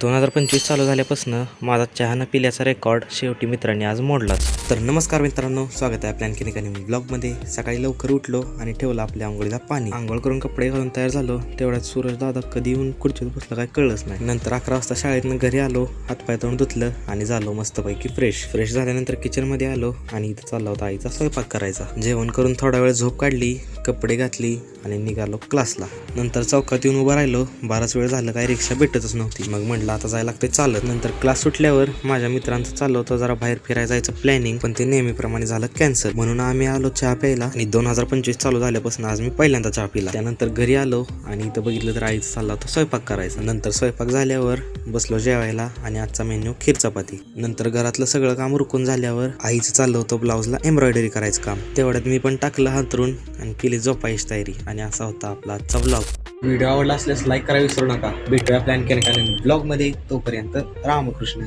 2025 चालू झाल्यापासून माझा चहा न पिल्याचा रेकॉर्ड शेवटी मित्रांनी आज मोडलाच. तर नमस्कार मित्रांनो, स्वागत आहे आपल्या आणखीन एका नवीन ब्लॉगमध्ये. सकाळी लवकर उठलो आणि ठेवलं आपल्या आंघोळीला पाणी. आंघोळ करून कपडे घालून तयार झालो. तेवढ्यात सूरज दादा कधी येऊन खुर्चीत बसला काय कळलंच नाही. नंतर 11 वाजता शाळेतनं घरी आलो, हातपाय तोंड धुतलं आणि झालो मस्तपैकी फ्रेश झाल्यानंतर किचनमध्ये आलो आणि इथं चालला होता आईचा स्वयंपाक करायचा. जेवण करून थोडा वेळ झोप काढली, कपडे घातली आणि निघालो क्लासला. नंतर चौकात येऊन उभं राहिलो. बराच वेळ झालं काय रिक्षा भेटतच नव्हती. मग म्हटलं आता जायला लागतंय चालत. नंतर क्लास सुटल्यावर माझ्या मित्रांचं चाललं होतं जरा बाहेर फिरायला जायचं प्लॅनिंग, पण ते नेहमीप्रमाणे झालं कॅन्सल. म्हणून आम्ही आलो चहा प्यायला आणि 2025 चालू झाल्यापासून आज मी पहिल्यांदा चहा पिला. त्यानंतर घरी आलो आणि इथं बघितलं तर आईचं चालला होता स्वयंपाक करायचा. नंतर स्वयंपाक झाल्यावर बसलो जेवायला आणि आजचा मेन्यू खीर चपाती. नंतर घरातलं सगळं काम उरकून झाल्यावर आईचं चाललं होतं ब्लाऊजला एम्ब्रॉयडरी करायचं काम. तेवढ्यात मी पण टाकलं हातरून आणि केली झोपायची तयारी. आणि असा होता आपला आजचा ब्लॉग. व्हिडिओ आवडला असल्यास लाईक करायला विसरू नका. भेटूया प्लॅन केल्या ब्लॉग मध्ये. तोपर्यंत रामकृष्ण.